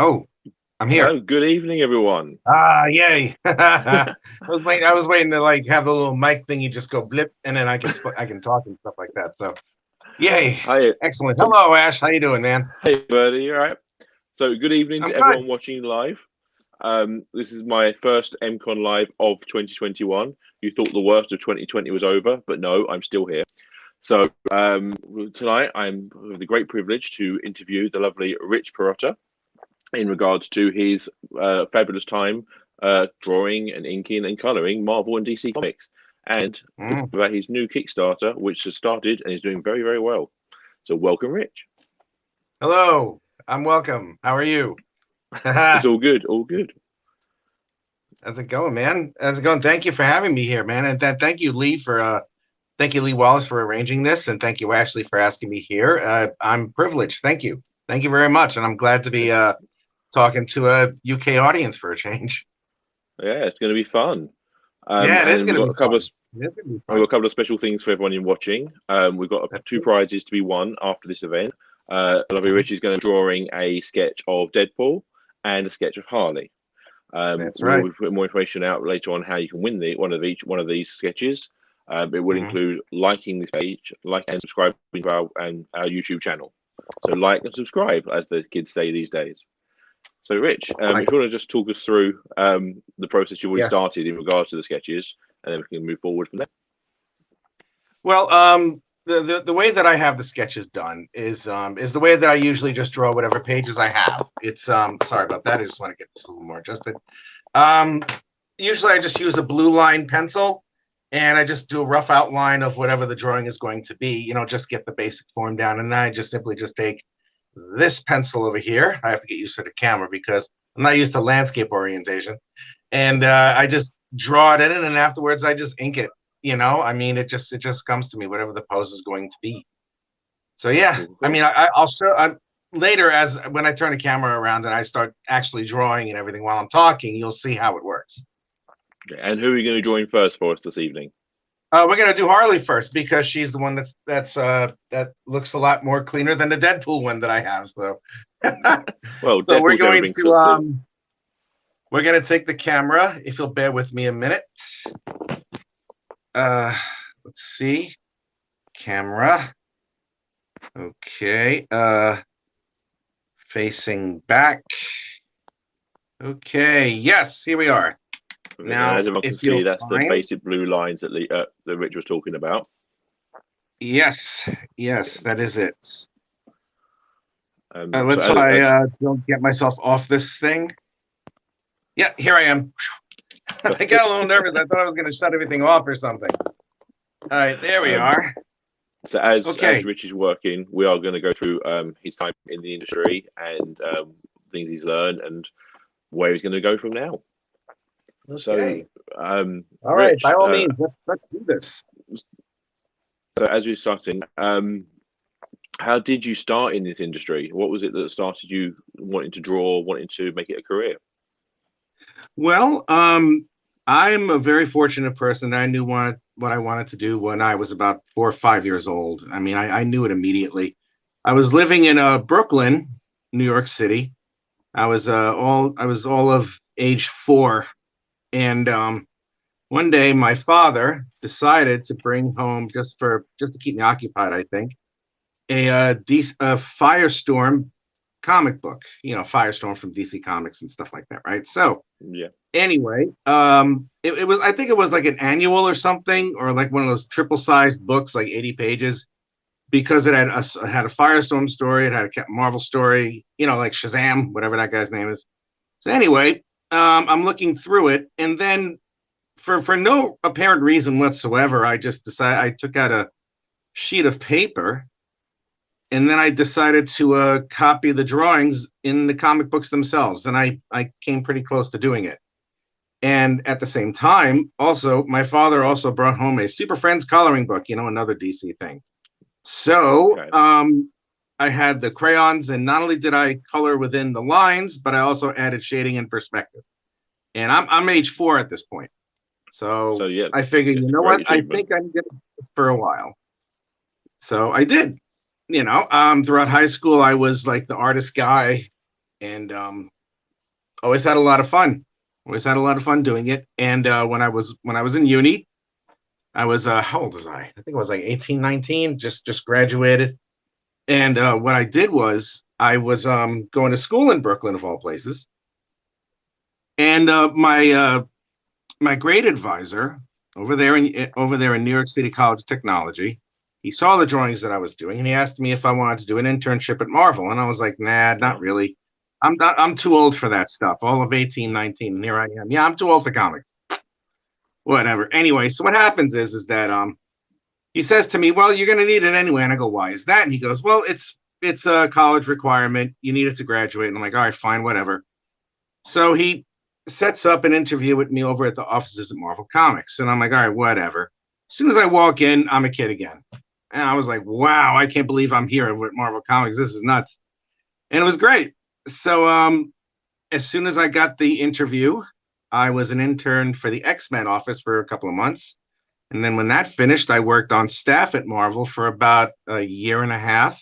Oh, I'm here. Hello, good evening, everyone. Ah, yay! I was waiting to like have the little mic thing. You just go blip, and then I can talk and stuff like that. So, yay! Hi, Excellent. so Hello, Ash. How you doing, man? hey, buddy, all right? So, good evening I'm to good. everyone watching live. This is my first MCon live of 2021. You thought the worst of 2020 was over, but no, I'm still here. So, tonight I'm with the great privilege to interview the lovely Rich Perotta in regards to his fabulous time drawing and inking and coloring Marvel and DC comics, and Mm. about his new Kickstarter, which has started and is doing very, very well. So, welcome, Rich. Hello. I'm welcome. How are you? It's How's all good, all good. it going, man? How's it going? Thank you for having me here, man. And thank you, Lee, for thank you, Lee Wallace, for arranging this, and thank you, Ashley, for asking me here. I'm privileged. Thank you. Thank you very much, and I'm glad to be talking to a UK audience for a change. Yeah, it's going to be fun. Yeah, it is And going we've to got be a couple of fun. It is going to be we've got fun. a couple of special things for everyone in watching. We've got That's two it. prizes to be won after this event. Lovely Mhm. Rich is going to be drawing a sketch of Deadpool and a sketch of Harley. That's We right. will put more information out later on how you can win one of these sketches. It will Mhm. include liking this page, like and subscribing to our YouTube channel. So like and subscribe, as the kids say these days. So Rich, Like, if you want to just talk us through the process you've already yeah. started in regards to the sketches, and then we can move forward from there. Well, the way that I have the sketches done is the way that I usually just draw whatever pages I have. It's sorry about that. I just want to get this a little more adjusted. Um, Usually I just use a blue line pencil, and I just do a rough outline of whatever the drawing is going to be. Just get the basic form down, and then I just simply just take this pencil over here. I have to get used to the camera because I'm not used to landscape orientation, and I just draw it in, and afterwards I just ink it. I mean, it just comes to me whatever the pose is going to be. So yeah, Cool, I cool. mean, I'll show later as when I turn the camera around and I start actually drawing and everything while I'm talking, you'll see how it works. Okay, and who are you going to join first for us this evening? We're gonna do Harley first because she's the one that looks a lot more cleaner than the Deadpool one that I have. So, Well, so we're Deadpool's never going been to cooked. we're gonna take the camera. If you'll bear with me a minute. Uh, let's see, camera. Okay. Facing back. Okay. Yes, here we are. And as Now, everyone can if see, you'll that's the find, basic blue lines that Rich was talking about. yes, yes, that is it. So Let's try. Don't get myself off this thing. Yeah, here I am. I got a perfect. little nervous. I thought I was going to shut everything off or something. All right, there we Um, are. so as Okay, Rich is working, we are going to go through his time in the industry and things he's learned and where he's going to go from now. So, okay. All right, by Rich, all means, let's do this. so as we're starting, how did you start in this industry? What was it that started you wanting to draw, wanting to make it a career? Well, I'm a very fortunate person. I knew what I wanted to do when I was about 4 or 5 years old. I mean, I knew it immediately. I was living in Brooklyn, New York City. I was all of age 4, and one day my father decided to bring home just to keep me occupied. I think a Firestorm comic book. Firestorm from DC Comics and stuff like that, right? So Yeah. anyway, it was I think it was like an annual or something, or like one of those triple sized books, like 80 pages, because it had a Firestorm story, it had a Captain Marvel story, like Shazam, whatever that guy's name is. So anyway, I'm looking through it, and then for no apparent reason whatsoever, I just decided I took out a sheet of paper, and then I decided to copy the drawings in the comic books themselves, and I came pretty close to doing it. And at the same time, also, my father also brought home a Super Friends coloring book, another DC thing. So Okay. I had the crayons, and not only did I color within the lines, but I also added shading and perspective. And I'm age 4 at this point. So So yeah, I figured, it's you a know great what? I achievement. think I'm going to do this for a while. So I did. Throughout high school, I was like the artist guy. and always had a lot of fun. Always had a lot of fun doing it. And when I was in uni, I was how old was I? I think I was like 18, 19, just graduated. And what I did was I was going to school in Brooklyn of all places. And my grade advisor over there in New York City College of Technology, he saw the drawings that I was doing, and he asked me if I wanted to do an internship at Marvel, and I was like, nah, not really. I'm too old for that stuff. All of 18, 19, and here I am. Yeah, I'm too old for comics. Whatever. Anyway, so what happens is that he says to me, well, you're going to need it anyway, and I go, why is that? And he goes, well, it's a college requirement. You need it to graduate. And I'm like, all right, fine, whatever. So he sets up an interview with me over at the offices at Marvel Comics. And I'm like, all right, whatever. As soon as I walk in, I'm a kid again. And I was like, wow, I can't believe I'm here with Marvel Comics. This is nuts. And it was great. So as soon as I got the interview, I was an intern for the X-Men office for a couple of months. And then when that finished, I worked on staff at Marvel for about a year and a half.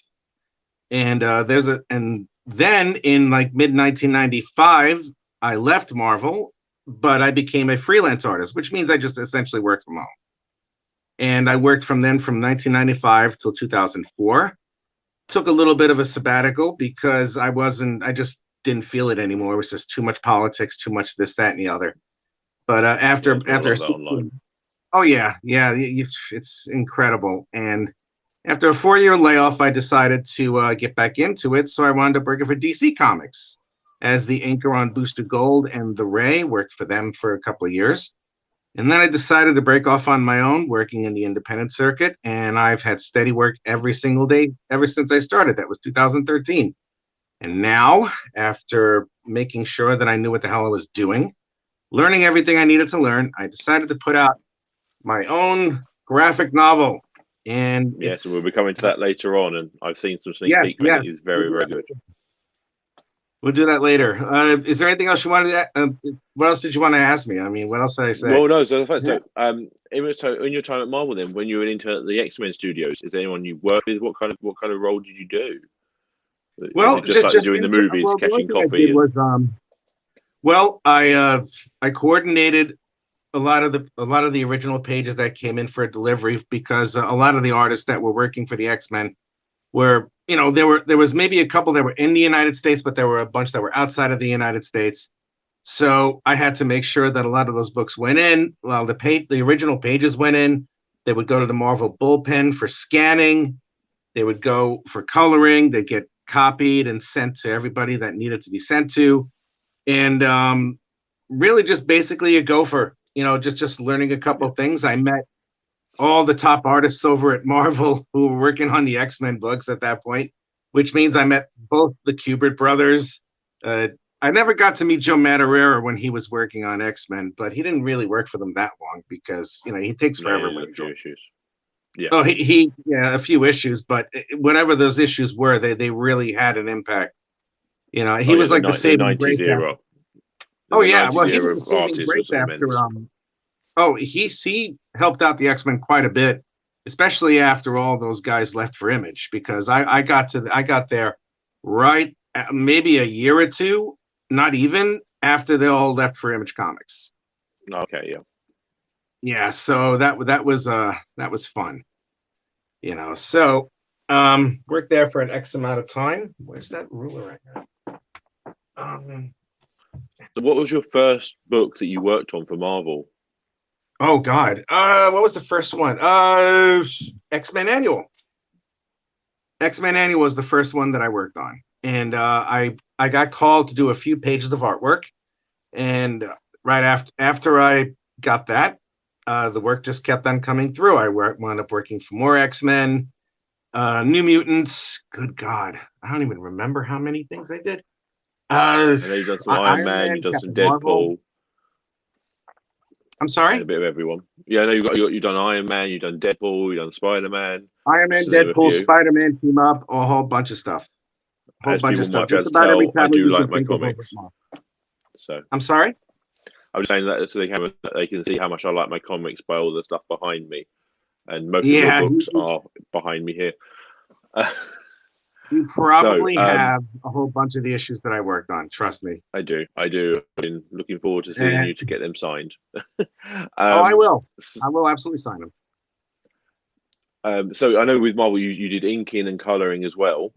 And then in like mid 1995, I left Marvel, but I became a freelance artist, which means I just essentially worked from home. And I worked from 1995 till 2004. Took a little bit of a sabbatical because I just didn't feel it anymore. It was just too much politics, too much this, that, and the other. But after 16, oh yeah, it's incredible. And after a 4-year layoff, I decided to get back into it. So I wound up working for DC Comics as the inker on Booster Gold and The Ray. Worked for them for a couple of years. And then I decided to break off on my own, working in the independent circuit. And I've had steady work every single day ever since I started. That was 2013. And now, after making sure that I knew what the hell I was doing, learning everything I needed to learn, I decided to put out my own graphic novel. And yes, and we'll be coming to that later on. And I've seen some sneak peek. Yes, it is very, very good. We'll do that later. Is there anything else you wanted to? What else did you want to ask me? I mean, what else did I say? Well, no. So the fact, so in your time at Marvel, then when you were into the X-Men studios, is there anyone you worked with? What kind of role did you do? Well, just like doing the movies, catching copy. I coordinated a lot of the original pages that came in for delivery because a lot of the artists that were working for the X-Men were, there was maybe a couple that were in the United States, but there were a bunch that were outside of the United States. So I had to make sure that a lot of those books went in. Well, the original pages went in. They would go to the Marvel bullpen for scanning. They would go for coloring. They'd get copied and sent to everybody that needed to be sent to. And really just basically a gopher, just learning a couple of things. I met all the top artists over at Marvel who were working on the X-Men books at that point, which means I met both the Kubert brothers. I never got to meet Joe Madureira when he was working on X-Men, but he didn't really work for them that long because, he takes forever. A few issues. Yeah. Oh, a few issues, but whatever those issues were, they really had an impact. He was like the saving grace era. Oh yeah, well he was the saving grace after. He helped out the X-Men quite a bit, especially after all those guys left for Image, because I got there right maybe a year or two, not even, after they all left for Image Comics. Okay, yeah. Yeah, so that was fun. So worked there for an X amount of time. Where's that ruler right now? So what was your first book that you worked on for Marvel? Oh God. What was the first one? X-Men Annual. X-Men Annual was the first one that I worked on. And I got called to do a few pages of artwork. And right after I got that, the work just kept on coming through. I wound up working for more X-Men, New Mutants. Good God. I don't even remember how many things I did. I know you've done some Iron Man, you've done some Deadpool. Marvel. I'm sorry? A bit of everyone. Yeah, I know you've done Iron Man, you've done Deadpool, you've done Spider-Man. Iron Man, Deadpool, Spider-Man team up, a whole bunch of stuff. As people might be able to tell, I do like my comics. So I'm sorry? I'm just saying that so they can see how much I like my comics by all the stuff behind me. And most of the books are behind me here. You So probably have a whole bunch of the issues that I worked on. Trust me. I do. I've been looking forward to seeing And you to get them signed. oh, I um, will. I will absolutely sign them. so I know with Marvel you did inking and coloring as well.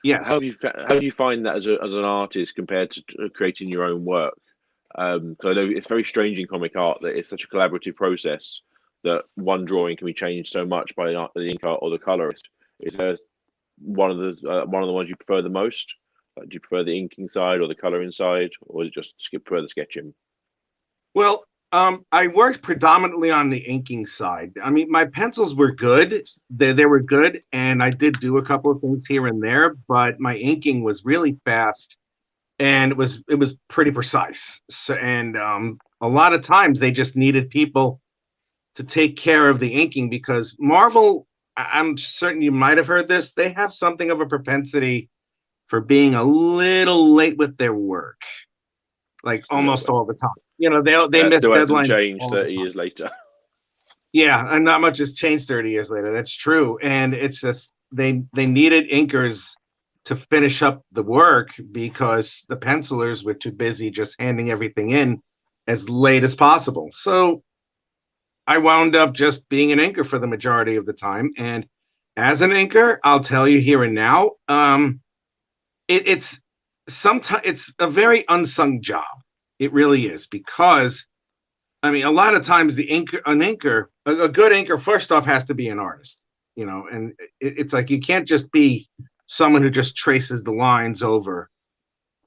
Yes. How do you find that as an artist compared to creating your own work? Because I know it's very strange in comic art that it's such a collaborative process that one drawing can be changed so much by the inker or the colorist. Is there one of the ones you prefer the most? Like, do you prefer the inking side or the coloring side, or is it just prefer the sketching? Well, I worked predominantly on the inking side. I mean, my pencils were good. They were good, and I did do a couple of things here and there, but my inking was really fast and it was pretty precise. So, and a lot of times they just needed people to take care of the inking because Marvel, I'm certain you might have heard this, they have something of a propensity for being a little late with their work, like A little almost bit. all the time. They And that miss still hasn't deadlines changed all the 30 time. years later. Yeah, and not much has changed 30 years later. That's true. And it's just they needed inkers to finish up the work because the pencilers were too busy just handing everything in as late as possible. So I wound up just being an inker for the majority of the time. And as an inker, I'll tell you here and now, it's sometimes it's a very unsung job. It really is because I mean, a lot of times a good inker, first off, has to be an artist, and it's like you can't just be someone who just traces the lines over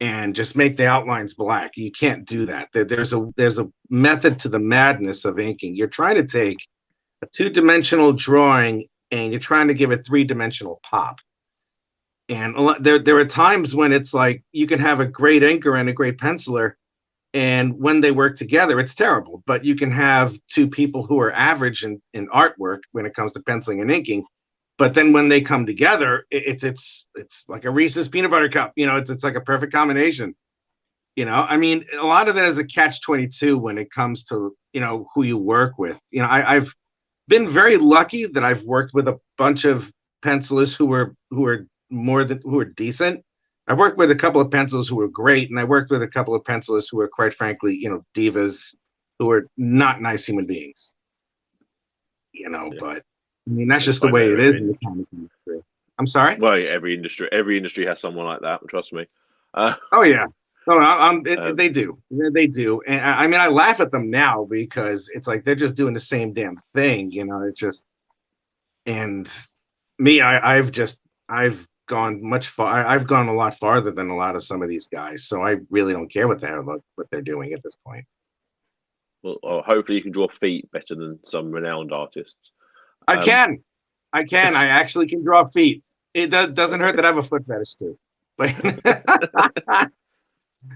and just make the outlines black. You can't do that. There's a method to the madness of inking. You're trying to take a two-dimensional drawing and you're trying to give it three-dimensional pop. And there are times when it's like you can have a great inker and a great penciler, and when they work together, it's terrible. But you can have two people who are average in artwork when it comes to penciling and inking. But then when they come together, it's like a Reese's peanut butter cup. It's like a perfect combination. I mean, a lot of that is a catch-22 when it comes to who you work with. I've been very lucky that I've worked with a bunch of pencilers who are decent. I worked with a couple of pencilers who were great, and I worked with a couple of pencilers who were, quite frankly, divas who are not nice human beings. Yeah, But I mean that's you just the find that way in it is in the comic industry. I'm sorry. well, yeah, every industry has someone like that. Trust me. Uh, Oh yeah. No, um, they do. They do. And I mean, I laugh at them now because it's like they're just doing the same damn thing. It's just and me, I've gone much far. I've gone a lot farther than a lot of some of these guys. So I really don't care what they're doing at this point. well, hopefully you can draw feet better than some renowned artists. I Um, can, I can. I actually can draw feet. It doesn't hurt that I have a foot fetish too. But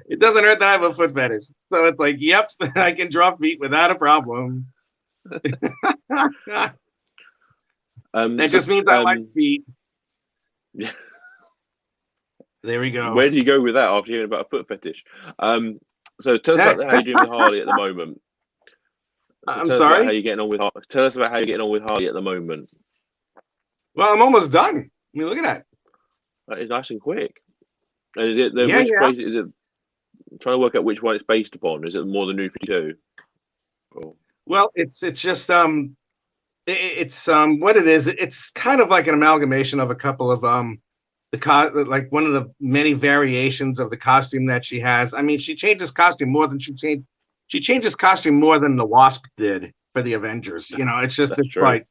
it doesn't hurt that I have a foot fetish. So it's like, yep, I can draw feet without a problem. That so, just means I like feet. yeah. There we go. Where do you go with that after hearing about a foot fetish? So tell us about how you're doing with Harley at the moment. So I'm tell us about how sorry. you're getting on with tell us about how you're getting on with Harley at the moment. Well, I'm almost done. I mean, look at that. That is nice and quick. And is it Yeah, yeah. is it trying to work out which one it's based upon? Is it more the New 52? Or, Well, it's just it's what it is. It's kind of like an amalgamation of a couple of like one of the many variations of the costume that she has. I mean, she changes costume more than she changes costume more than the Wasp did for the Avengers. that's It's true. like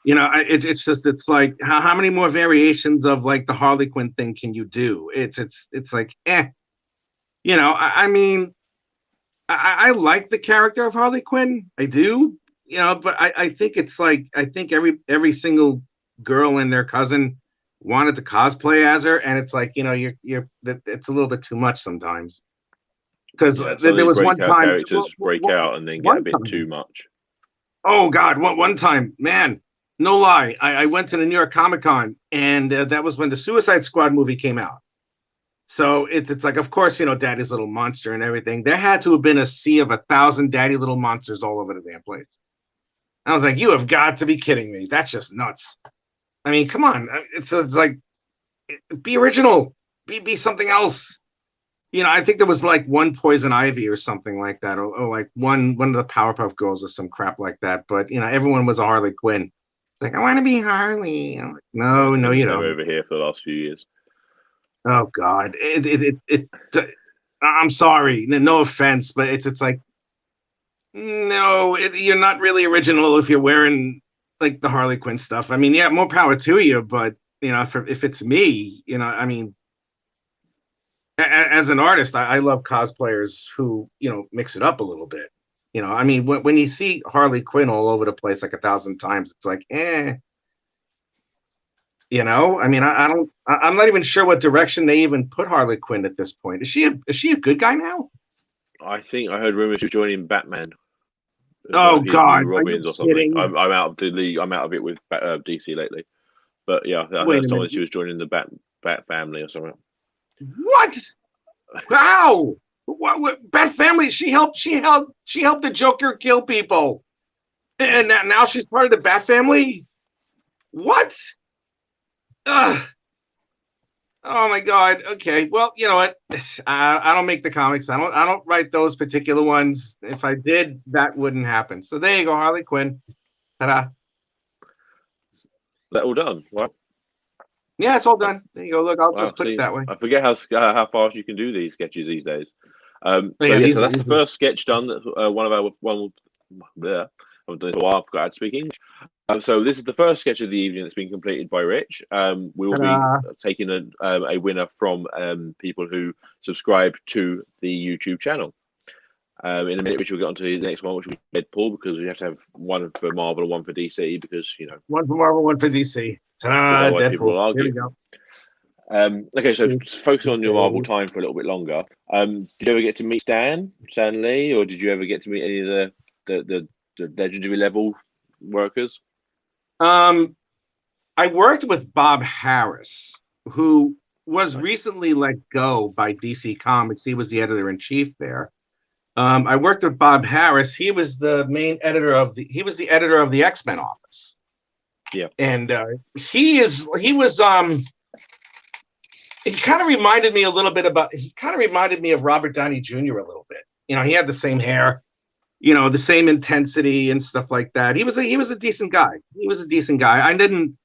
it's like how many more variations of like the Harley Quinn thing can you do? It's like I mean, I like the character of Harley Quinn. I do, but I think it's like I think every single girl and their cousin wanted to cosplay as her, and it's like it's a little bit too much sometimes. Because Yeah, some of there these was one breakout time, characters break out and then get a one bit too time, much. oh God, one time, man, no lie, I went to the New York Comic Con, and that was when the Suicide Squad movie came out. So it's like, of course, Daddy's Little Monster and everything. There had to have been a sea of 1,000 Daddy Little Monsters all over the damn place. I was like, you have got to be kidding me. That's just nuts. I mean, come on. It's like Be original. Be something else. I think there was like one Poison Ivy or something like that, or like one of the Powerpuff Girls or some crap like that. But everyone was a Harley Quinn. Like, I want to be Harley. I'm like, Yeah, no, it's no, been the you same don't. over here for the last few years. Oh God, I'm sorry, no offense, but it's like, no, you're not really original if you're wearing like the Harley Quinn stuff. I mean, yeah, more power to you, but if it's me, I mean, as an artist, I love cosplayers who mix it up a little bit. I mean, when you see Harley Quinn all over the place like 1,000 times, it's like, I mean, I don't, I'm not even sure what direction they even put Harley Quinn at this point. Is she a good guy now? I think I heard rumors you're joining Batman as one Oh of his new God, are you Robins or something. kidding? I'm out of the league. I'm out of it with DC lately. But yeah, I Wait heard a someone minute. that she was joining the Bat family or something. What? How? What? Bat Family? She helped the Joker kill people, and now she's part of the Bat Family. What? Ugh. Oh my God. Okay. Well, you know what? I don't make the comics. I don't write those particular ones. If I did, that wouldn't happen. So there you go, Harley Quinn. Ta-da. That all done. Wow. Yeah, it's all done. There you go. Look, I'll Wow. just put it See, that way. I forget how fast you can do these sketches these days. But So yeah, yeah, these so are that's the easy. first sketch done. That one of our one. Yeah, I've done this a while. I forgot how to speak English. So this is the first sketch of the evening that's been completed by Rich. We will be Ta-da. taking a winner from people who subscribe to the YouTube channel. In a minute, which we'll get onto the next one, which will be Deadpool, because we have to have one for Marvel and one for DC, because One for Marvel, one for DC. Ta-da. otherwise people Deadpool. will Here argue. we go. Okay, so Okay. focus on your Marvel time for a little bit longer. Did you ever get to meet Stan Lee, or did you ever get to meet any of the legendary level workers? Um, I worked with Bob Harris, who was Nice. recently let go by DC Comics. He was the editor in chief there. I worked with Bob Harris. He was the main editor he was the editor of the X-Men office. Yeah. And he kind of reminded me a little bit he kind of reminded me of Robert Downey Jr. a little bit. He had the same hair, the same intensity and stuff like that. He was a decent guy. He was a decent guy. I didn't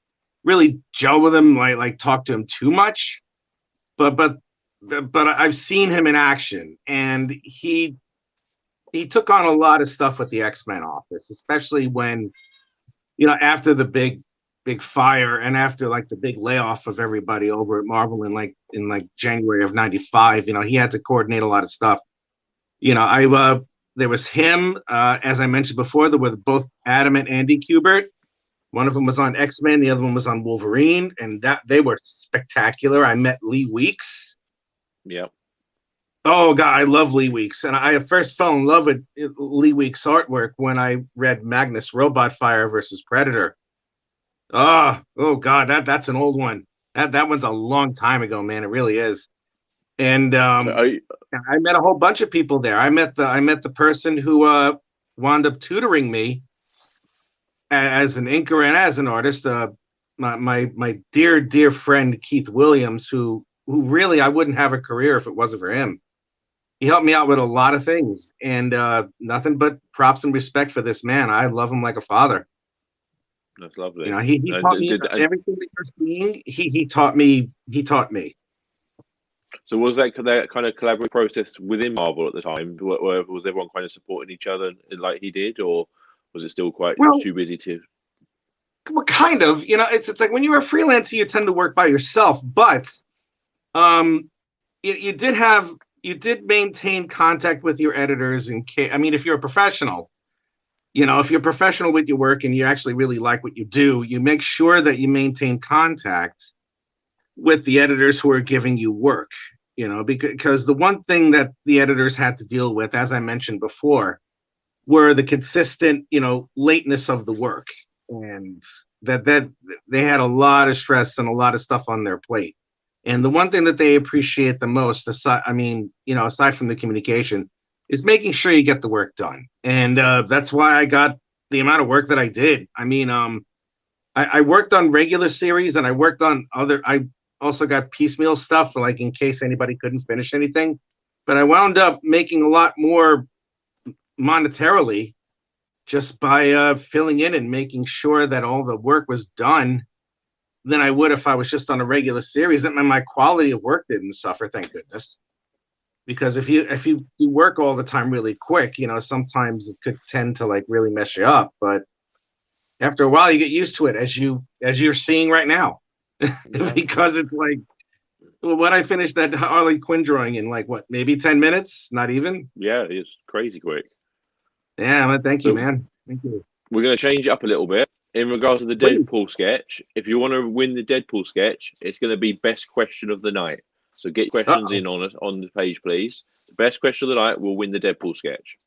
really gel with him, like talk to him too much, but I've seen him in action, and he took on a lot of stuff with the X-Men office, especially when, after the big fire and after like the big layoff of everybody over at Marvel in January of '95. He had to coordinate a lot of stuff. I there was him, as I mentioned before. There were both Adam and Andy Kubert. One of them was on X-Men, the other one was on Wolverine, and that they were spectacular. I met Lee Weeks. Yeah. Oh God, I love Lee Weeks, and I first fell in love with Lee Weeks' artwork when I read Magnus Robot Fire versus Predator. Oh God, that's an old one. That one's a long time ago, man. It really is. And So I met a whole bunch of people there. I met the person who wound up tutoring me as an inker and as an artist. My dear friend Keith Williams, who really I wouldn't have a career if it wasn't for him. He helped me out with a lot of things, and nothing but props and respect for this man. I love him like a father. that's lovely. He taught me everything that you're seeing. He taught me. He taught me. So was that kind of collaborative process within Marvel at the time? Was everyone kind of supporting each other like he did, or was it still quite Well, too busy to? well, kind of. It's like when you're a freelancer, you tend to work by yourself, but um, you did maintain contact with your editors in case. I mean, if you're a professional, if you're professional with your work and you actually really like what you do, you make sure that you maintain contact with the editors who are giving you work. Because the one thing that the editors had to deal with, as I mentioned before, were the consistent, lateness of the work, and that they had a lot of stress and a lot of stuff on their plate. And the one thing that they appreciate the most, aside from the communication, is making sure you get the work done. And that's why I got the amount of work that I did. I mean, I worked on regular series, and I worked on also got piecemeal stuff, like in case anybody couldn't finish anything. But I wound up making a lot more monetarily just by filling in and making sure that all the work was done than I would if I was just on a regular series. And my quality of work didn't suffer, thank goodness. Because if you work all the time really quick, sometimes it could tend to like really mess you up. But after a while, you get used to it, as you're seeing right now, because it's like, when I finished that Harley Quinn drawing in like what, maybe 10 minutes, not even. Yeah, it's crazy quick. Yeah, well, thank you, man. Thank you. We're going to change it up a little bit in regards to the Deadpool sketch. If you want to win the Deadpool sketch, it's going to be best question of the night. So get questions in on the page, please. The best question of the night will win the Deadpool sketch.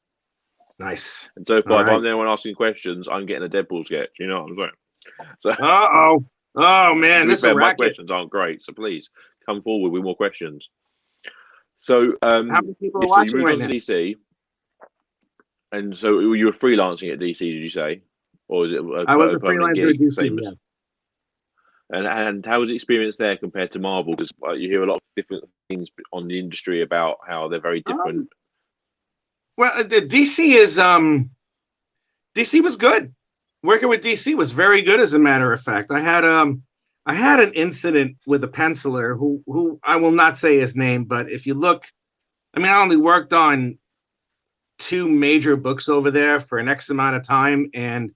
Nice. And so far, if I'm the only one asking questions, I'm getting a Deadpool sketch. You know what I'm saying? So, oh man, this my questions aren't great. So please come forward with more questions. So, how many people are watching right now? DC, and so you were freelancing at DC, did you say, or is it? I was a freelancer at DC. Yeah. And how was the experience there compared to Marvel? Because you hear a lot of different things on the industry about how they're very different. Well, the DC was good. Working with DC was very good, as a matter of fact. I had an incident with a penciler who I will not say his name, but if you look, I only worked on 2 major books over there for an X amount of time, and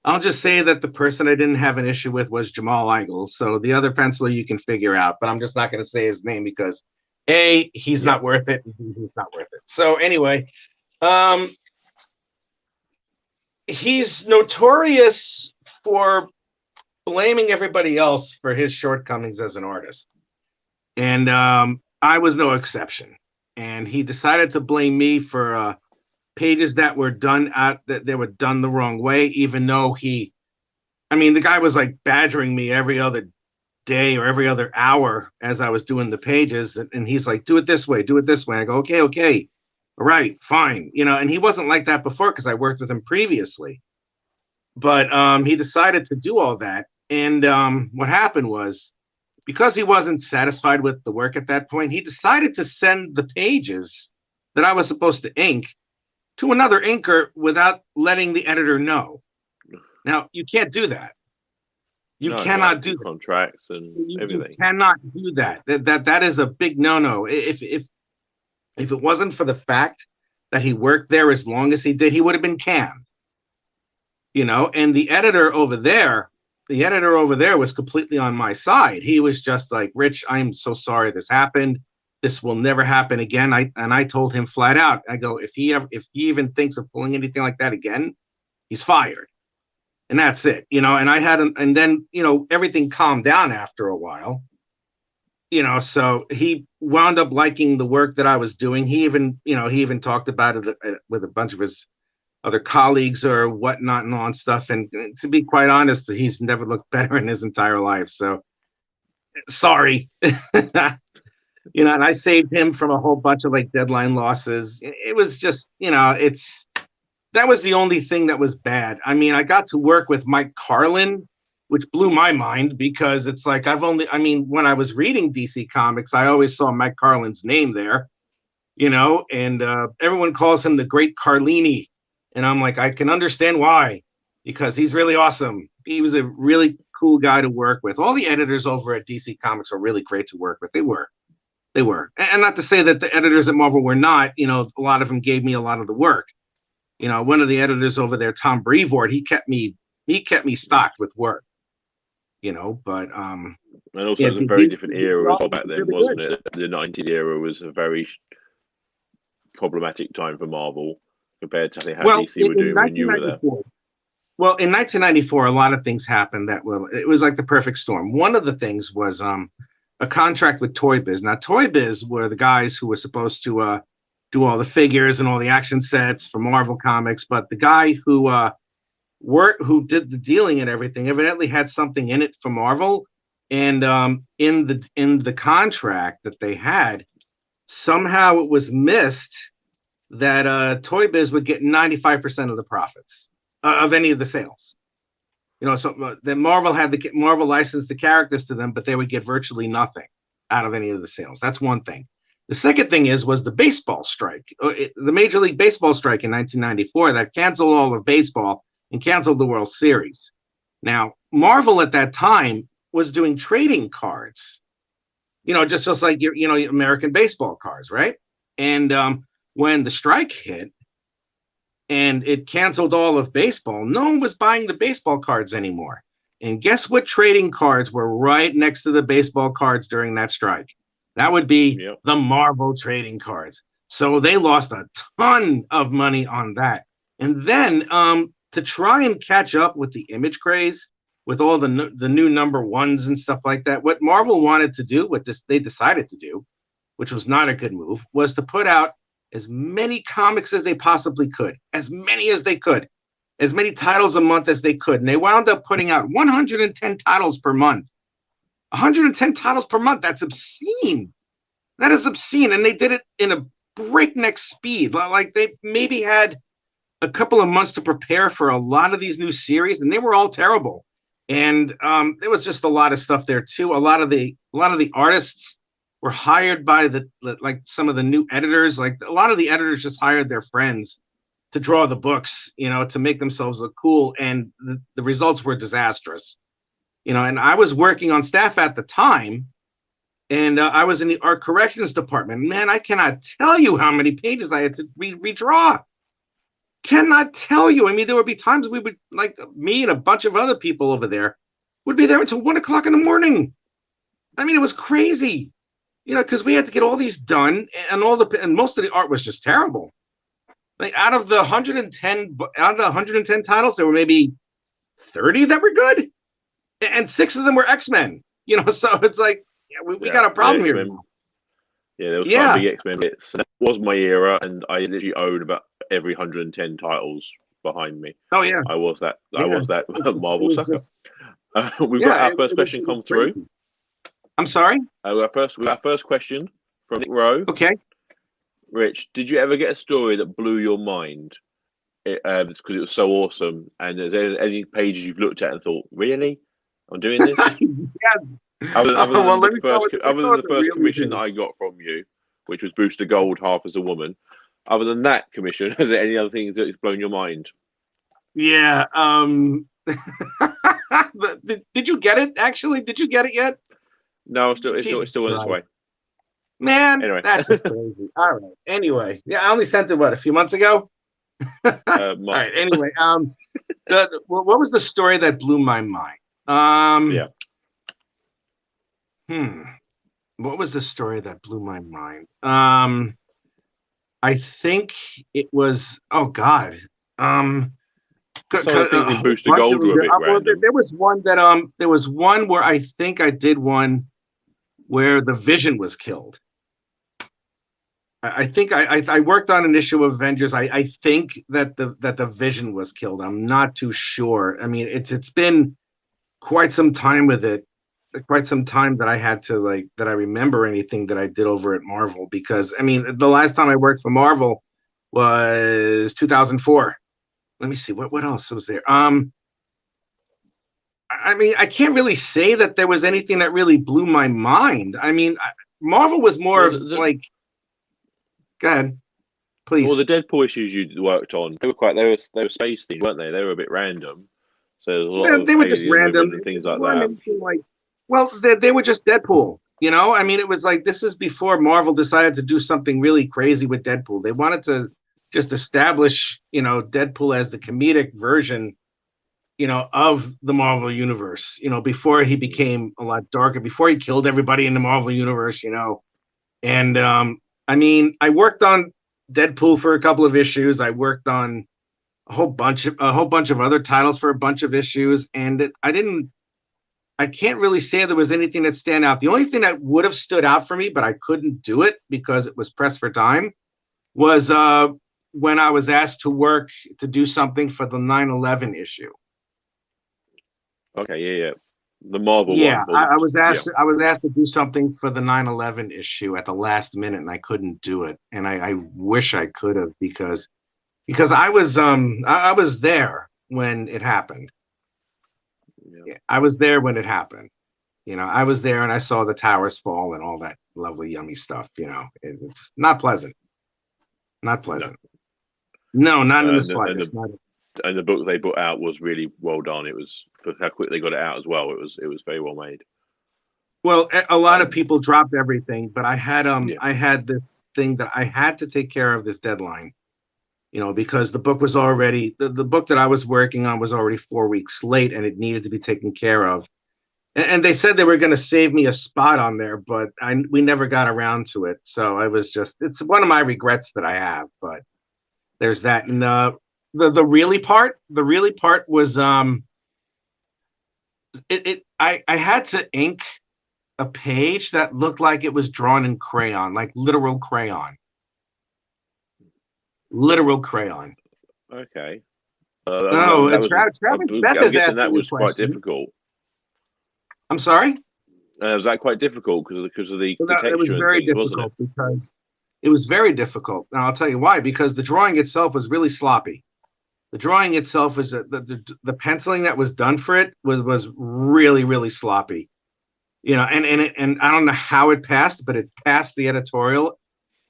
I'll just say that the person I didn't have an issue with was Jamal Eigel. So the other penciler you can figure out, but I'm just not going to say his name because A, he's not worth it, and B, he's not worth it. So anyway, he's notorious for blaming everybody else for his shortcomings as an artist. And I was no exception. And he decided to blame me for pages that were done the wrong way, even though the guy was like badgering me every other day or every other hour as I was doing the pages. And he's like, do it this way. I go, okay. All right, fine. And he wasn't like that before because I worked with him previously. But he decided to do all that. And what happened was, because he wasn't satisfied with the work at that point, he decided to send the pages that I was supposed to ink to another inker without letting the editor know. Now, you can't do that. You cannot do contracts and everything. You cannot do that. That is a big no-no. If it wasn't for the fact that he worked there as long as he did, he would have been canned. And the editor over there was completely on my side. He was just like, Rich, I'm so sorry this happened. This will never happen again. I told him flat out, I go, if he even thinks of pulling anything like that again, he's fired. And that's it. And then everything calmed down after a while. So he wound up liking the work that I was doing. He even talked about it with a bunch of his other colleagues or whatnot and on stuff. And to be quite honest, he's never looked better in his entire life. So sorry. And I saved him from a whole bunch of like deadline losses. It was just, that was the only thing that was bad. I got to work with Mike Carlin, which blew my mind because it's like when I was reading DC Comics, I always saw Mike Carlin's name there, and everyone calls him the Great Carlini. And I'm like, I can understand why, because he's really awesome. He was a really cool guy to work with. All the editors over at DC Comics are really great to work with. They were. And not to say that the editors at Marvel were not, a lot of them gave me a lot of the work. One of the editors over there, Tom Brevoort, he kept me stocked with work. But and also it was a very different era as well back then, wasn't it? The 90s era was a very problematic time for Marvel compared to how DC were doing when you were there. Well, in 1994, a lot of things happened it was like the perfect storm. One of the things was a contract with Toy Biz. Now, Toy Biz were the guys who were supposed to do all the figures and all the action sets for Marvel Comics, but the guy who did the dealing and everything evidently had something in it for Marvel, and in the contract that they had, somehow it was missed that Toy Biz would get 95% of the profits of any of the sales. So then Marvel licensed the characters to them, but they would get virtually nothing out of any of the sales. That's one thing. The second thing was the baseball strike, the Major League Baseball strike in 1994 that canceled all of baseball and canceled the World Series. Now, Marvel at that time was doing trading cards, just like your American baseball cards, right? And when the strike hit and it canceled all of baseball, no one was buying the baseball cards anymore. And guess what trading cards were right next to the baseball cards during that strike? That would be the Marvel trading cards. So they lost a ton of money on that. And then to try and catch up with the image craze, with all the new number ones and stuff like that, what Marvel wanted to do, they decided to do, which was not a good move, was to put out as many comics as they possibly could, as many as they could, as many titles a month as they could. And they wound up putting out 110 titles per month. 110 titles per month. That's obscene. That is obscene. And they did it in a breakneck speed. Like they maybe had a couple of months to prepare for a lot of these new series, and they were all terrible. And there was just a lot of stuff there too. A lot of the artists were hired by some of the new editors. Like a lot of the editors just hired their friends to draw the books, to make themselves look cool, and the results were disastrous. And I was working on staff at the time, and I was in the art corrections department. Man, I cannot tell you how many pages I had to redraw. Cannot tell you. I mean, there would be times we would, like me and a bunch of other people over there, would be there until 1 o'clock in the morning. I mean, it was crazy, because we had to get all these done, and most of the art was just terrible. Like out of the 110 titles, there were maybe 30 that were good, and 6 of them were X-Men. So it's like, we got a problem here. Yeah, there was quite big X-Men bits. That was my era, and I literally owned about every 110 titles behind me. Oh yeah, I was that Marvel sucker. We've got our first question come through. I'm sorry. Our first question from Nick Rowe. Okay. Rich, did you ever get a story that blew your mind? Because it was so awesome, and is there any pages you've looked at and thought, really, I'm doing this? Yes. Other than the first commission that I got from you, which was Booster Gold, half as a woman. Other than that commission, is there any other things that has blown your mind? Yeah. Did you get it? Actually, did you get it yet? No, it's still on its way. Man, anyway. That's just crazy. All right. Anyway, yeah, I only sent it a few months ago. All right. Anyway, what was the story that blew my mind? What was the story that blew my mind? I think it was. Oh God. Booster Gold were a bit random. There was one that there was one where I think I did one where the Vision was killed. I think I worked on an issue of Avengers. I think that the Vision was killed. I'm not too sure. I mean, it's been quite some time with it. Quite some time that I had to that I remember anything that I did over at Marvel, because I mean the last time I worked for Marvel was 2004. Let me see what else was there. I mean, I can't really say that there was anything that really blew my mind. I mean, Marvel was more of like. Go ahead, please. Well, the Deadpool issues you worked on, they were space themed, weren't they? They were a bit random. So there was a lot of they were just random and things like that. Well, they were just Deadpool, I mean, it was like, this is before Marvel decided to do something really crazy with Deadpool. They wanted to just establish, Deadpool as the comedic version, of the Marvel universe, before he became a lot darker, before he killed everybody in the Marvel universe, And I mean, I worked on Deadpool for a couple of issues. I worked on a whole bunch of other titles for a bunch of issues, and I can't really say there was anything that stand out. The only thing that would have stood out for me, but I couldn't do it because it was pressed for time, was when I was asked to do something for the 9/11 issue. Okay, yeah. The Marvel one. Yeah, I was asked to do something for the 9/11 issue at the last minute, and I couldn't do it. And I wish I could have, because I was there when it happened. I was there when it happened. I was there and I saw the towers fall and all that lovely, yummy stuff. It's not pleasant. Not pleasant. No, not in the slightest. Not. And the book they put out was really well done. It was, for how quick they got it out as well. It was very well made. Well, a lot of people dropped everything, but I had this thing that I had to take care of this deadline. Because the book was already the book that I was working on was already 4 weeks late, and it needed to be taken care of. And they said they were going to save me a spot on there, but we never got around to it. So it's one of my regrets that I have. But there's that. And the really part was I had to ink a page that looked like it was drawn in crayon, like literal crayon. Literal crayon. Okay. Travis Beth is asking that was quite question. difficult. I'm sorry? Was that quite difficult because of the texture? It was very difficult because it was very difficult. Now I'll tell you why. Because the drawing itself was really sloppy. The drawing itself was the penciling that was done for it was really, really sloppy. And I don't know how it passed, but it passed the editorial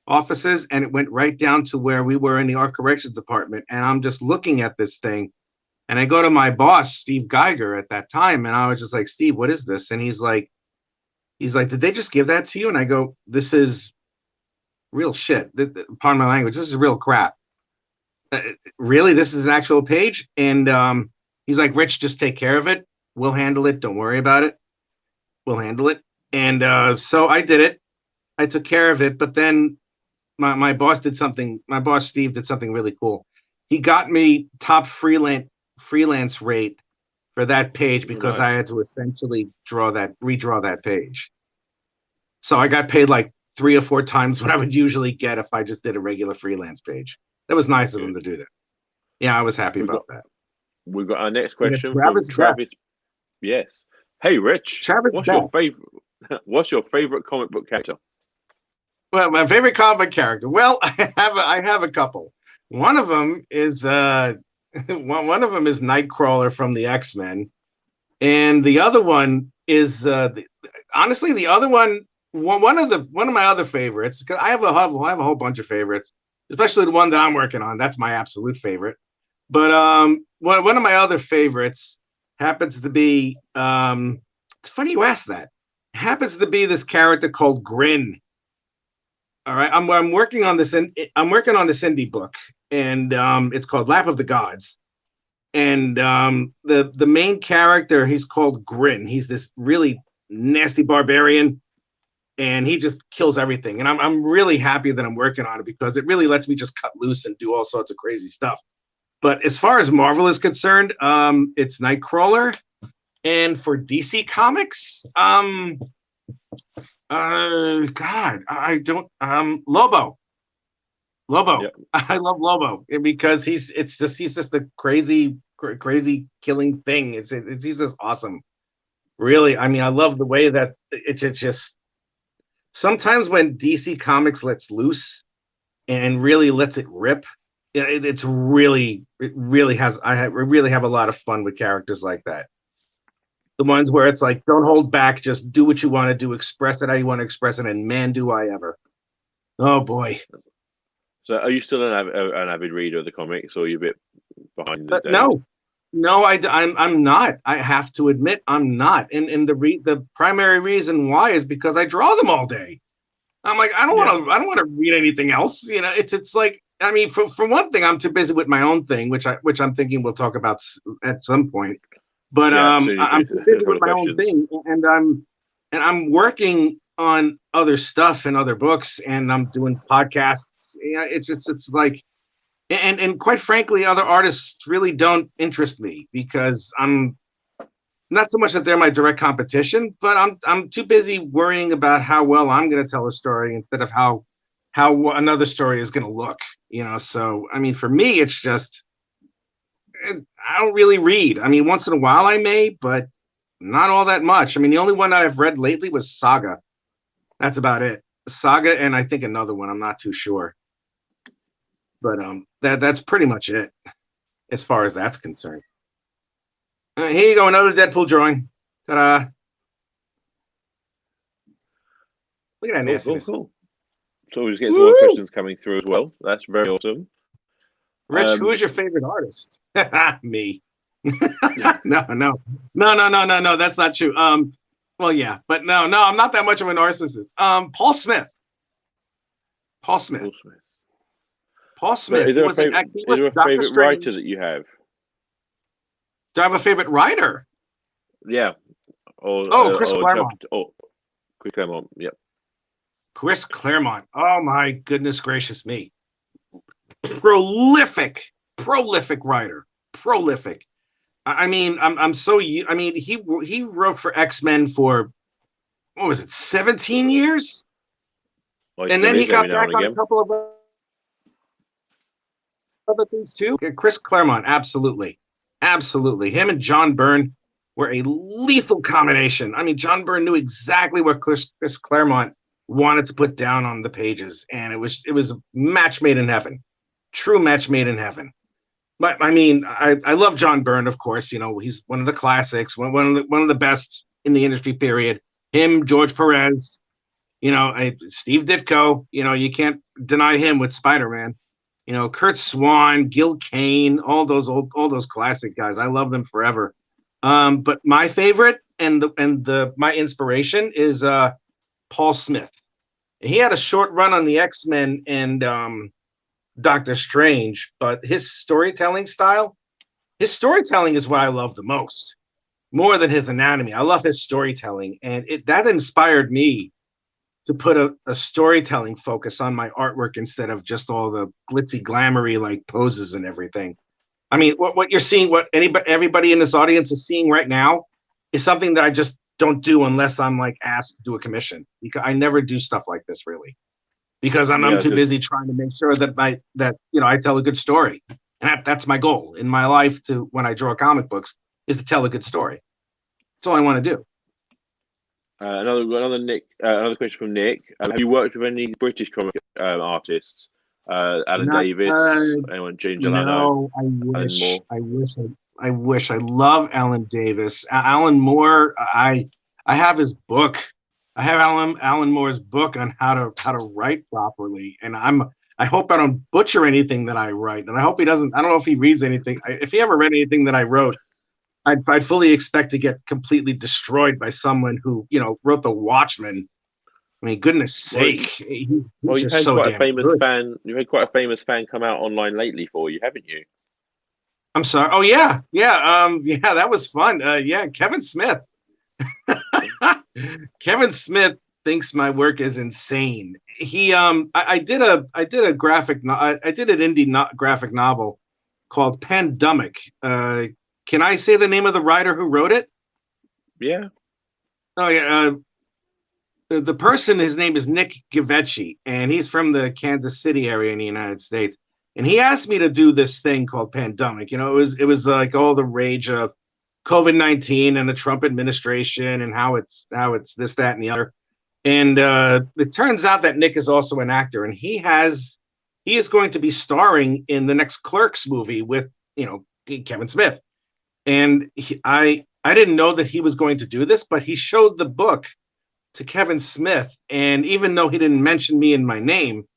offices, and it went right down to where we were in the art corrections department. And I'm just looking at this thing, and I go to my boss, Steve Geiger, at that time, and I was just like, Steve, what is this? And he's like, did they just give that to you? And I go, this is real shit. Pardon my language. This is real crap. Really, this is an actual page? And he's like, Rich, just take care of it. We'll handle it. Don't worry about it. We'll handle it. And so I did it. I took care of it, but then my boss did something. My boss, Steve, did something really cool. He got me top freelance rate for that page because I had to essentially redraw that page. So I got paid like 3 or 4 times what I would usually get if I just did a regular freelance page. That was nice of him to do that. Yeah, I was happy about that. We've got our next question from Travis. Yes. Hey, Rich. Travis, what's your favorite comic book character? Well, my favorite comic character. Well, I have a couple. One of them is Nightcrawler from the X-Men, and the other one is honestly the other one. One of my other favorites, because I have a whole bunch of favorites, especially the one that I'm working on. That's my absolute favorite. But one of my other favorites happens to be it's funny you asked that. Happens to be this character called Grin. All right, I'm working on this indie book, and it's called Lap of the Gods. And the main character, he's called Grin. He's this really nasty barbarian, and he just kills everything. And I'm really happy that I'm working on it because it really lets me just cut loose and do all sorts of crazy stuff. But as far as Marvel is concerned, it's Nightcrawler. And for DC Comics, God, I don't. Lobo. Yep. I love Lobo because he's just a crazy killing thing. He's just awesome. Really, I mean, I love the way that it's just. Sometimes when DC Comics lets loose and really lets it rip, it really has. I really have a lot of fun with characters like that. The ones where it's like, don't hold back, just do what you want to do, express it how you want to express it, and man, do I ever. Oh, boy. So are you still an avid reader of the comics, or are you a bit behind the days? No, I'm not. I have to admit I'm not. And the primary reason why is because I draw them all day. I'm like, I don't want to read anything else. It's like, I mean, for one thing, I'm too busy with my own thing, which I'm thinking we'll talk about at some point. But I'm busy with my own thing, and I'm working on other stuff and other books, and I'm doing podcasts. It's like, and quite frankly, other artists really don't interest me because I'm not so much that they're my direct competition, but I'm too busy worrying about how well I'm going to tell a story instead of how another story is going to look. So I mean, for me, it's just. I don't really read. I mean, once in a while I may, but not all that much. I mean, the only one that I've read lately was Saga. That's about it. Saga, and I think another one. I'm not too sure. But that's pretty much it as far as that's concerned. Here you go, another Deadpool drawing. Ta-da! Look at that Cool, cool, nastiness. cool. So we're just getting some more Woo! questions coming through as well. That's very awesome. Rich, who is your favorite artist? Me. No. That's not true. Well, yeah, but no, I'm not that much of a narcissist. Paul Smith. Paul Smith. Paul Smith. Paul But Smith. is there a favorite? Is there a Doctor favorite Strange. writer that you have? Do I have a favorite writer? Yeah. Oh, Chris Claremont. Chris Claremont. Yep. Chris Claremont. Oh my goodness gracious me. Prolific writer. Prolific. I mean, I'm so. I mean, he wrote for X-Men for what was it, 17 years, Well, and then he got every now back and on a again. couple of other things too. Chris Claremont, absolutely. Him and John Byrne were a lethal combination. I mean, John Byrne knew exactly what Chris Claremont wanted to put down on the pages, and it was a match made in heaven, true match made in heaven. But I mean, I love John Byrne, of course. You know, he's one of the classics, one of the best in the industry. Period. Him, George Perez, you know, Steve Ditko. You know, you can't deny him with Spider-Man. You know, Kurt Swan, Gil Kane, all those classic guys. I love them forever. But my favorite and my inspiration is Paul Smith. He had a short run on the X-Men and Doctor Strange, but his storytelling is what I love the most, more than his anatomy. I love his storytelling, and that inspired me to put a storytelling focus on my artwork instead of just all the glitzy, glamoury like poses and everything. I mean, what you're seeing, what everybody in this audience is seeing right now, is something that I just don't do unless I'm like asked to do a commission. Because I never do stuff like this really, because I'm too busy trying to make sure that I tell a good story, and that's my goal in my life to when I draw comic books is to tell a good story. That's all I want to do. Another question from Nick. Have you worked with any British comic artists? Alan Davis, anyone, Gene Delano? No, I wish. I love Alan Davis. Alan Moore. I have his book. I have Alan Moore's book on how to write properly, and I hope I don't butcher anything that I write, and I hope he doesn't. I don't know if he reads anything. If he ever read anything that I wrote, I'd fully expect to get completely destroyed by someone who wrote The Watchmen. I mean, goodness sake, he's you've had so quite a damn famous good. fan. You've had quite a famous fan come out online lately for you, haven't you? I'm sorry. Oh yeah. That was fun. Kevin Smith. Kevin Smith thinks my work is insane. I did an indie graphic novel called Pandemic. Can I say the name of the writer who wrote it? Yeah. Oh yeah. The person, his name is Nick Gavecci, and he's from the Kansas City area in the United States. And he asked me to do this thing called Pandemic. You know, it was like all the rage of COVID-19 and the Trump administration and how it's this, that, and the other. And it turns out that Nick is also an actor, and he is going to be starring in the next Clerks movie with Kevin Smith. And I didn't know that he was going to do this, but he showed the book to Kevin Smith, and even though he didn't mention me in my name,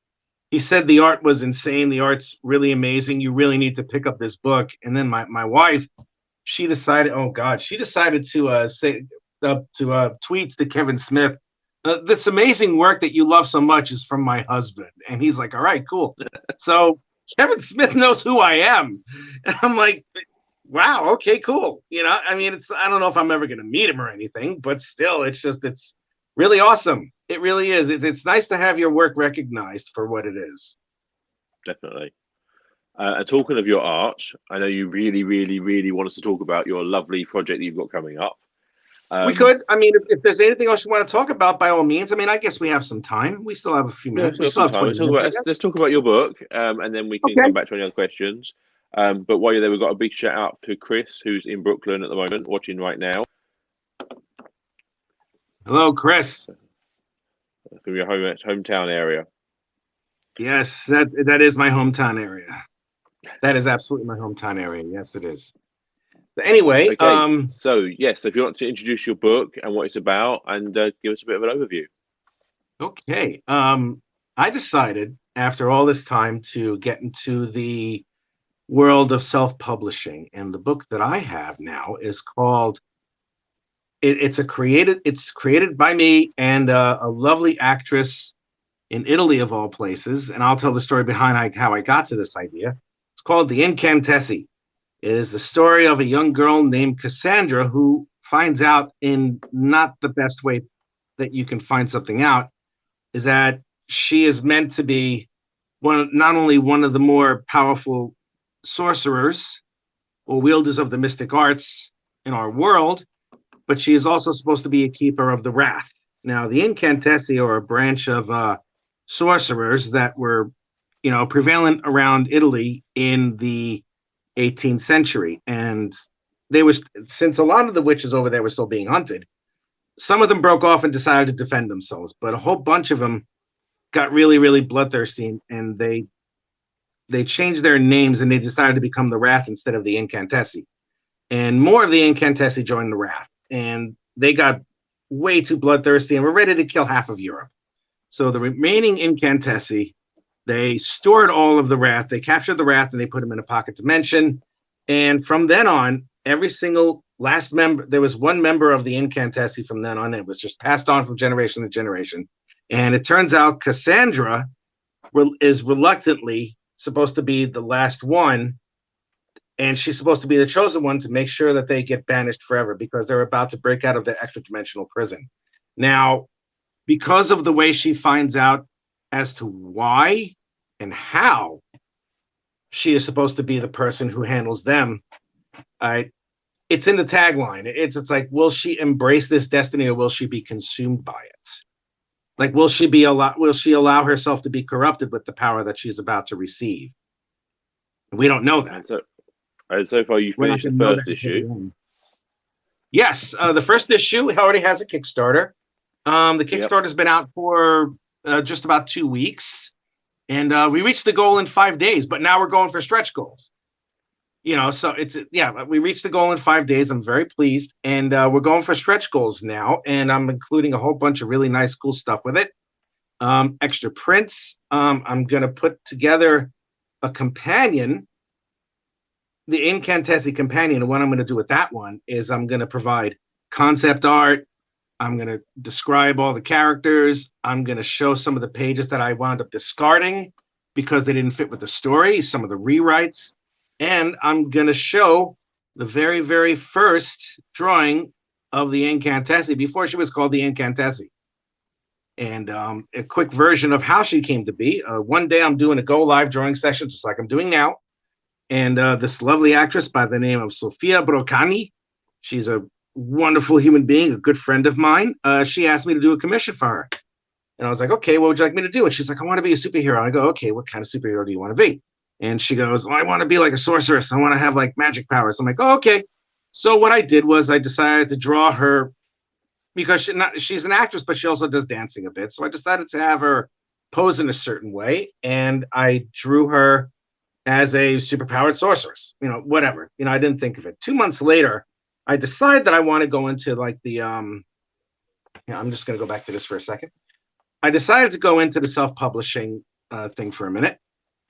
he said the art was insane. The art's really amazing. You really need to pick up this book. And then my wife, she decided to tweet to Kevin Smith, this amazing work that you love so much is from my husband. And he's like, all right, cool. So Kevin Smith knows who I am. And I'm like, wow, okay, cool. I mean, I don't know if I'm ever going to meet him or anything, but still, it's really awesome. It really is. It's nice to have your work recognized for what it is. Definitely. And talking of your art, I know you really, really, really want us to talk about your lovely project that you've got coming up. We could. I mean, if there's anything else you want to talk about, by all means. I mean, I guess we have some time. We still have a few minutes. We still have 20 minutes. Let's talk about your book, and then we can come back to any other questions. But while you're there, we've got a big shout out to Chris, who's in Brooklyn at the moment, watching right now. Hello, Chris. From your hometown area. Yes, that is my hometown area. That is absolutely my hometown area. Yes, it is. So anyway, Okay. So yes, if you want to introduce your book and what it's about, and give us a bit of an overview. okay. I decided after all this time to get into the world of self-publishing, and the book that I have now is called it's created by me and a lovely actress in Italy of all places, and I'll tell the story behind how I got to this idea. It's called The Incantation. It is the story of a young girl named Cassandra who finds out in not the best way that you can find something out, is that she is meant to be not only one of the more powerful sorcerers or wielders of the mystic arts in our world, but she is also supposed to be a keeper of the wrath. Now, the Incantessi are a branch of sorcerers that were, prevalent around Italy in the 18th century, and they were since a lot of the witches over there were still being hunted. Some of them broke off and decided to defend themselves, but a whole bunch of them got really, really bloodthirsty, and they changed their names and they decided to become the Wrath instead of the Incantessi. And more of the Incantessi joined the Wrath, and they got way too bloodthirsty and were ready to kill half of Europe. So the remaining Incantessi, they stored all of the Wrath, they captured the Wrath, and they put them in a pocket dimension. And from then on, every single last member, there was one member of the Incantessi from then on. It was just passed on from generation to generation. And it turns out Cassandra is reluctantly supposed to be the last one, and she's supposed to be the chosen one to make sure that they get banished forever because they're about to break out of the extra dimensional prison. Now, because of the way she finds out as to why and how she is supposed to be the person who handles them, it's in the tagline. It's like, will she embrace this destiny or will she be consumed by it? Like, will she allow herself to be corrupted with the power that she's about to receive? We don't know that. And so far, you finished the first issue. Yes, the first issue already has a Kickstarter. The Kickstarter's been out for just about 2 weeks, and we reached the goal in 5 days. But now we're going for stretch goals. So we reached the goal in 5 days. I'm very pleased, and we're going for stretch goals now, and I'm including a whole bunch of really nice, cool stuff with it. Extra prints. I'm gonna put together a companion. The Incantessi companion, and what I'm going to do with that one is I'm going to provide concept art. I'm going to describe all the characters. I'm going to show some of the pages that I wound up discarding because they didn't fit with the story, some of the rewrites. And I'm going to show the very, very first drawing of the Incantessi before she was called the Incantessi. And a quick version of how she came to be. One day I'm doing a go live drawing session, just like I'm doing now. And this lovely actress by the name of Sofia Broccani, she's a wonderful human being, a good friend of mine. She asked me to do a commission for her. And I was like, okay, what would you like me to do? And she's like, I want to be a superhero. I go, okay, what kind of superhero do you want to be? And she goes, I want to be like a sorceress. I want to have like magic powers. I'm like, oh, okay. So what I did was I decided to draw her because she's an actress, but she also does dancing a bit. So I decided to have her pose in a certain way. And I drew her as a superpowered sorceress, whatever. I didn't think of it. 2 months later, I decided that I want to go into like the, I'm just going to go back to this for a second. I decided to go into the self-publishing thing for a minute.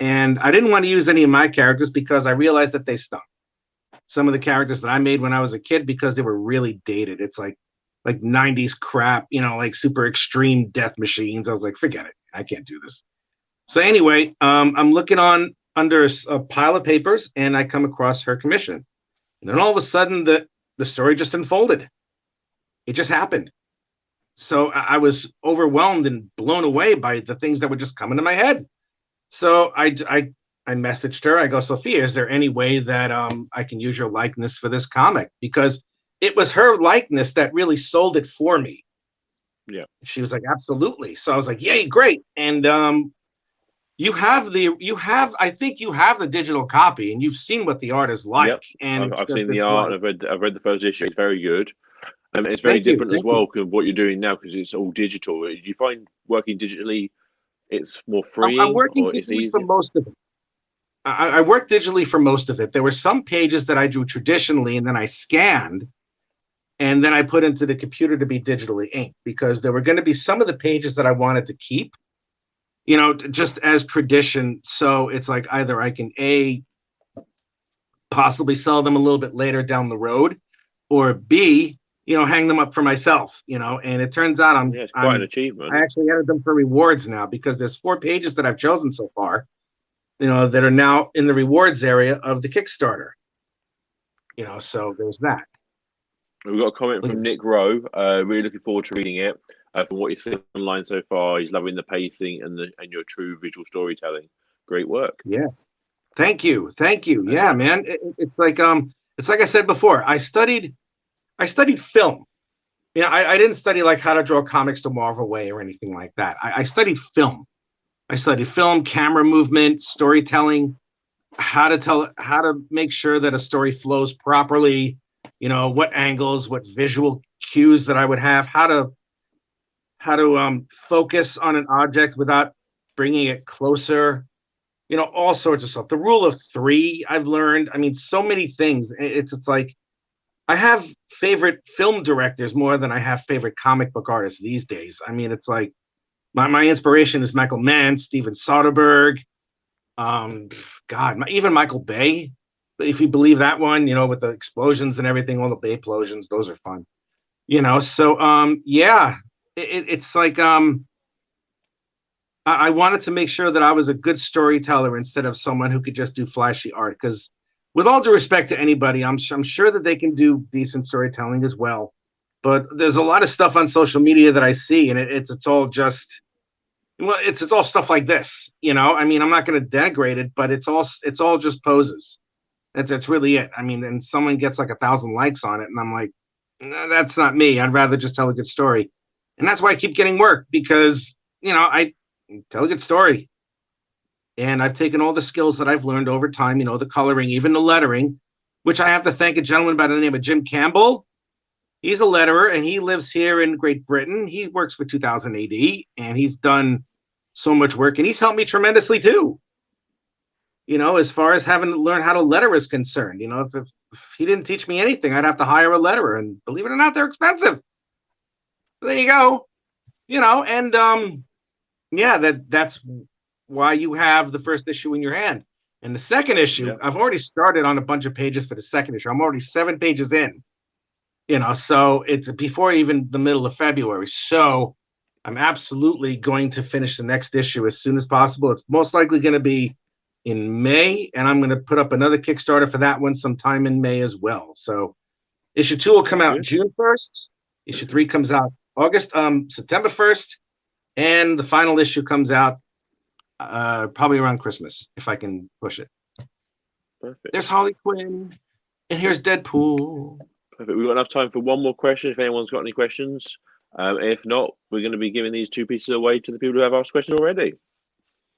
And I didn't want to use any of my characters because I realized that they stunk. Some of the characters that I made when I was a kid, because they were really dated. It's like 90s crap, like super extreme death machines. I was like, forget it. I can't do this. So anyway, I'm looking under a pile of papers, and I come across her commission. And then all of a sudden, the story just unfolded. It just happened. So I was overwhelmed and blown away by the things that were just coming to my head. So I messaged her. I go, Sophia, is there any way that I can use your likeness for this comic? Because it was her likeness that really sold it for me. Yeah. She was like, absolutely. So I was like, yay, great. And I think you have the digital copy, and you've seen what the art is like. Yep. And I've seen the art. Like. I've read the first issue. It's very good. It's very different as well from what you're doing now because it's all digital. Do you find working digitally, it's more freeing? I'm working digitally for most of it. I worked digitally for most of it. There were some pages that I drew traditionally, and then I scanned, and then I put into the computer to be digitally inked, because there were going to be some of the pages that I wanted to keep, just as tradition. So it's like either I can possibly sell them a little bit later down the road, or B, hang them up for myself, and it turns out Yeah, it's quite an achievement. I actually added them for rewards now, because there's 4 pages that I've chosen so far, that are now in the rewards area of the Kickstarter. So there's that. We've got a comment from Nick Rowe. Really looking forward to reading it. From what you've seen online so far, he's loving the pacing and your true visual storytelling. Great work. Yes. Thank you. Yeah, man. It's like I said before, I studied film. I didn't study like how to draw comics the Marvel way or anything like that. I studied film. I studied film, camera movement, storytelling, how to make sure that a story flows properly, what angles, what visual cues that I would have, how to focus on an object without bringing it closer, all sorts of stuff. The rule of 3 I've learned. I mean, so many things. It's like I have favorite film directors more than I have favorite comic book artists these days. I mean, it's like my inspiration is Michael Mann, Steven Soderbergh, even Michael Bay, if you believe that one, with the explosions and everything, all the Bay explosions, those are fun. So yeah, it's like I wanted to make sure that I was a good storyteller instead of someone who could just do flashy art. Because with all due respect to anybody, I'm sure that they can do decent storytelling as well. But there's a lot of stuff on social media that I see, and it's all just, well, it's all stuff like this. I mean, I'm not going to denigrate it, but it's all just poses. That's really it. I mean, and someone gets like 1,000 likes on it, and I'm like, nah, that's not me. I'd rather just tell a good story, and that's why I keep getting work, because I tell a good story. And I've taken all the skills that I've learned over time, the coloring, even the lettering, which I have to thank a gentleman by the name of Jim Campbell. He's a letterer, and he lives here in Great Britain. He works for 2000 AD, and he's done so much work, and he's helped me tremendously too. As far as having to learn how to letter is concerned. If he didn't teach me anything, I'd have to hire a letterer, and believe it or not, they're expensive. There you go. And yeah, that's why you have the first issue in your hand. And the second issue, yeah. I've already started on a bunch of pages for the second issue. I'm already 7 pages in, so it's before even the middle of February. So I'm absolutely going to finish the next issue as soon as possible. It's most likely going to be in May, and I'm going to put up another Kickstarter for that one sometime in May as well. So issue 2 will come out June 1st. Issue 3 comes out September 1st. And the final issue comes out probably around Christmas, if I can push it. Perfect. There's Harley Quinn, and here's Deadpool. Perfect. We've got enough time for one more question, if anyone's got any questions. If not, we're going to be giving these 2 pieces away to the people who have asked questions already.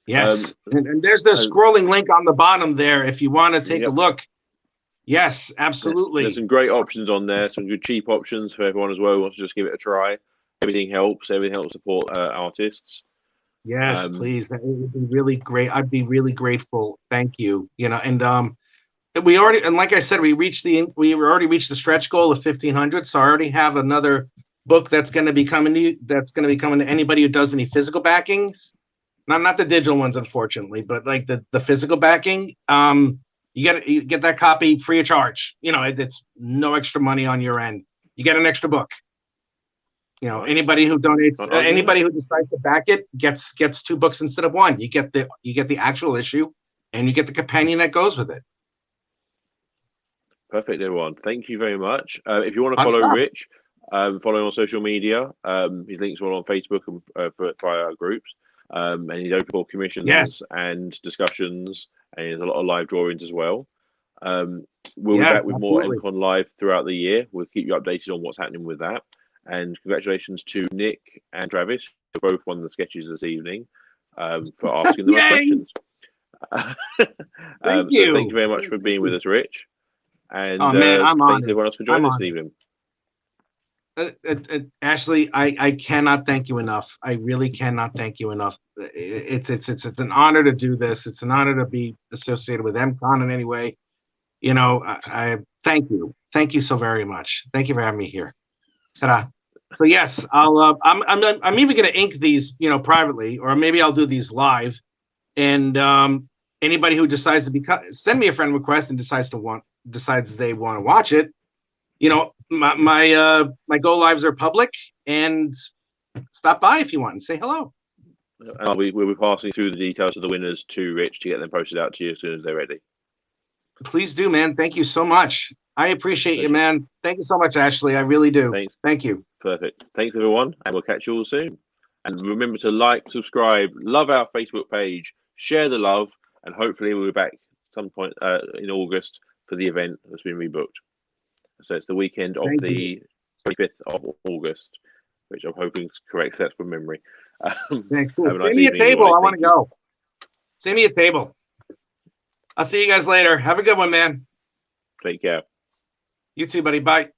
Yes, and there's the scrolling link on the bottom there if you want to take a look. Yes, absolutely. There's some great options on there, some good cheap options for everyone as well who wants to just give it a try. Everything helps support artists. Yes, please. That would be really great. I'd be really grateful. Thank you. And we already, and like I said, we already reached the stretch goal of 1,500. So I already have another book that's going to be coming to anybody who does any physical backings. Not the digital ones, unfortunately, but like the physical backing. You get that copy free of charge. It's no extra money on your end. You get an extra book. Anybody who donates, anybody who decides to back it gets 2 books instead of 1. You get the actual issue, and you get the companion that goes with it. Perfect, everyone. Thank you very much. If you want to follow Rich, follow him on social media. His links are all on Facebook and for our groups. And he's open for commissions and discussions, and there's a lot of live drawings as well. We'll be back with more MCon Live throughout the year. We'll keep you updated on what's happening with that. And congratulations to Nick and Travis, who both won the sketches this evening, for asking the right questions. Thank you. So thank you very much for being with us, Rich. And thanks everyone else for joining us this evening. Ashley, I cannot thank you enough. I really cannot thank you enough. It's an honor to do this. It's an honor to be associated with MCon in any way. You know, I thank you. Thank you so very much. Thank you for having me here. Ta-da. So yes, I'm even going to ink these, you know, privately, or maybe I'll do these live. And anybody who decides to send me a friend request and decides they want to watch it, you know, my go lives are public, and stop by if you want and say hello. And we'll be passing through the details of the winners to Rich to get them posted out to you as soon as they're ready. Please do, man. Thank you so much. I appreciate you, man. Thank you so much, Ashley. I really do. Thanks. Thank you. Perfect. Thanks, everyone, and we'll catch you all soon. And remember to like, subscribe, love our Facebook page, share the love, and hopefully we'll be back some point in August for the event that's been rebooked. So it's the weekend of the 25th of August, which I'm hoping is correct. That's from memory. Thanks. Send me a table. I want to go. Send me a table. I'll see you guys later. Have a good one, man. Take care. You too, buddy. Bye.